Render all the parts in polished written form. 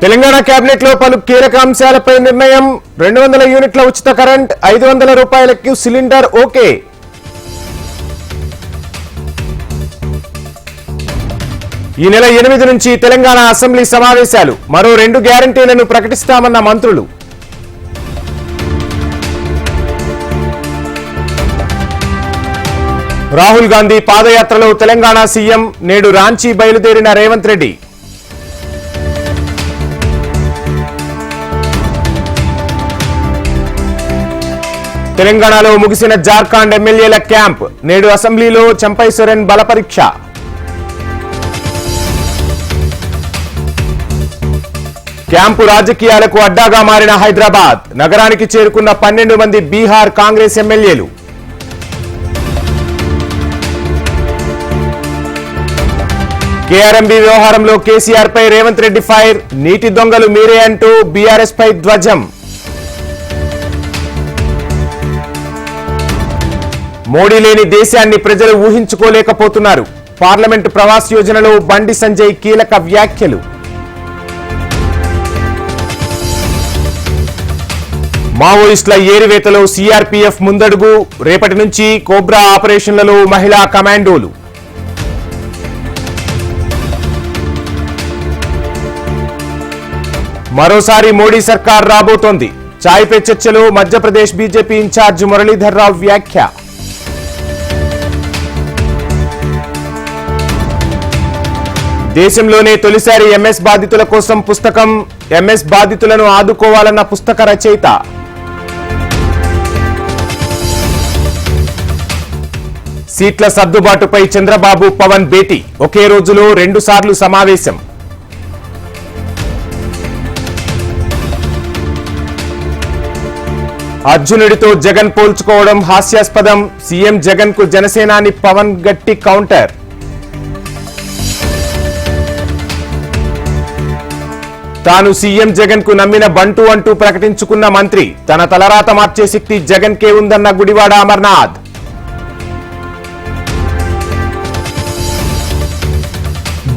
Telangana cabinet లో పలు కీలక అంశాలపై నిర్ణయం 200 యూనిట్ల ఉచిత కరెంట్ 500 రూపాయలకు సిలిండర్ ఓకే. ఈ నెల 8 నుంచి తెలంగాణ అసెంబ్లీ సమావేశాలు. మరో 2 గ్యారంటీలను ప్రకటిస్తామన్న మంత్రులు. రాహుల్ గాంధీ పాదయాత్రలో తెలంగాణ సీఎం. నేడు రాంచీ బయలుదేరిన రేవంత్ రెడ్డి. తెలంగాణలో ముగిసిన జార్ఖండ్ ఎమ్మెల్యేల క్యాంప్. నేడు అసెంబ్లీలో చంపై సోరెన్ బలపరీక్ష. క్యాంపు రాజకీయాలకు అడ్డాగా మారిన హైదరాబాద్. నగరానికి చేరుకున్న 12 మంది బీహార్ కాంగ్రెస్ ఎమ్మెల్యేలు. కేఆర్ఎంబీ వ్యవహారంలో కేసీఆర్ పై రేవంత్ రెడ్డి ఫైర్. నీటి దొంగలు మీరే అంటూ బీఆర్ఎస్ పై ధ్వజం. మోడీ లేని దేశాన్ని ప్రజలు ఊహించుకోలేకపోతున్నారు. పార్లమెంటు ప్రవాస్ యోజనలో బండి సంజయ్ కీలక వ్యాఖ్యలు. మావోయిస్టుల ఏరివేతలో సీఆర్పీఎఫ్ ముందడుగు. రేపటి నుంచి కోబ్రా ఆపరేషన్లలో మహిళా కమాండోలు. మరోసారి మోడీ సర్కార్ రాబోతోంది. చాయ్ పే చర్చలో మధ్యప్రదేశ్ బీజేపీ ఇన్ఛార్జ్ మురళీధర్ రావు వ్యాఖ్య. దేశంలోనే తొలిసారి ఎంఎస్ బాధితుల కోసం పుస్తకం. ఎంఎస్ బాధితులను ఆదుకోవాలన్న పుస్తక రచయిత. సీట్ల సర్దుబాటుపై చంద్రబాబు పవన్ భేటీ. ఒకే రోజులో 2 సార్లు సమావేశం. అర్జునుడితో జగన్ పోల్చుకోవడం హాస్యాస్పదం. సీఎం జగన్ కు జనసేనాని పవన్ గట్టి కౌంటర్. తాను సీఎం జగన్ కు నమ్మిన బంటు అంటూ ప్రకటించుకున్న మంత్రి. తన తలరాత మార్చే శక్తి జగన్ కే ఉందన్న Gudivada Amarnath.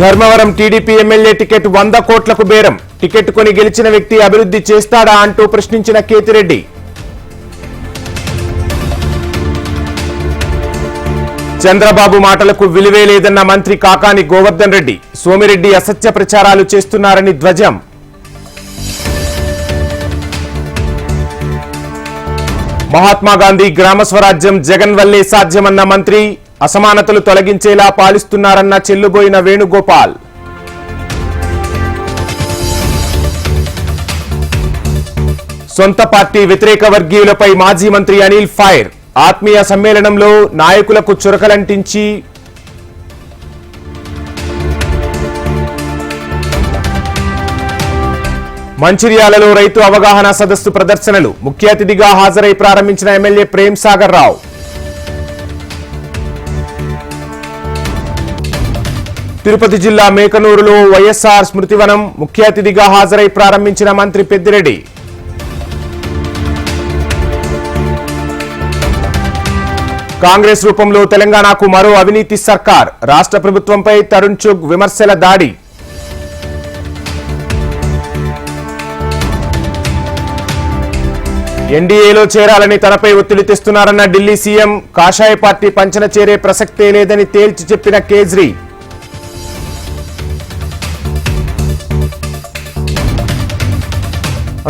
Dharmavaram TDP MLA ticket 100 కోట్లకు బేరం. టికెట్ కొని గెలిచిన వ్యక్తి అభివృద్ధి చేస్తాడా అంటూ ప్రశ్నించిన కేతిరెడ్డి. చంద్రబాబు మాటలకు విలువే లేదన్న మంత్రి కాకాని గోవర్ధన్ రెడ్డి. సోమిరెడ్డి అసత్య ప్రచారాలు చేస్తున్నారని ధ్వజం. మహాత్మా గాంధీ గ్రామ స్వరాజ్యం జగన్ వల్లే సాధ్యమన్న మంత్రి. అసమానతలు తొలగించేలా పాలిస్తున్నారన్న చెల్లుబోయిన వేణుగోపాల్. సొంత పార్టీ వ్యతిరేక వర్గీయులపై మాజీ మంత్రి అనిల్ ఫైర్. ఆత్మీయ సమ్మేళనంలో నాయకులకు చురకలంటించి మంచిర్యాలలో రైతు అవగాహన సదస్సు ప్రదర్శనలు. ముఖ్య అతిథిగా హాజరై ప్రారంభించిన ఎమ్మెల్యే ప్రేమ్ సాగర్ రావు. తిరుపతి జిల్లా మేకనూరులో వైఎస్ఆర్ స్మృతివనం. ముఖ్య అతిథిగా హాజరై ప్రారంభించిన మంత్రి పెద్దిరెడ్డి. కాంగ్రెస్ రూపంలో తెలంగాణకు మరో అవినీతి సర్కార్. రాష్ట్ర ప్రభుత్వంపై తరుణ్ చుగ్ విమర్శల దాడి. ఎన్డీఏలో చేరాలని తనపై ఒత్తిడి తెస్తున్నారన్న ఢిల్లీ సీఎం. కాషాయ పార్టీ పంచన చేరే ప్రసక్తే లేదని తేల్చి చెప్పిన కేజ్రీ.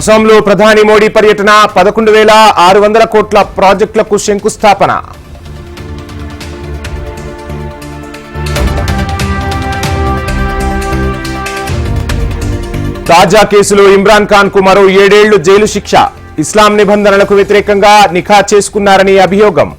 అసోంలో ప్రధాని మోడీ పర్యటన. 11,600 కోట్ల ప్రాజెక్టులకు శంకుస్థాపన. తాజా కేసులో ఇమ్రాన్ ఖాన్ కు మరో 7 ఏళ్లు జైలు శిక్ష. ఇస్లాం నిబంధనలకు వ్యతిరేకంగా నిఖా చేసుకున్నారని అభియోగం.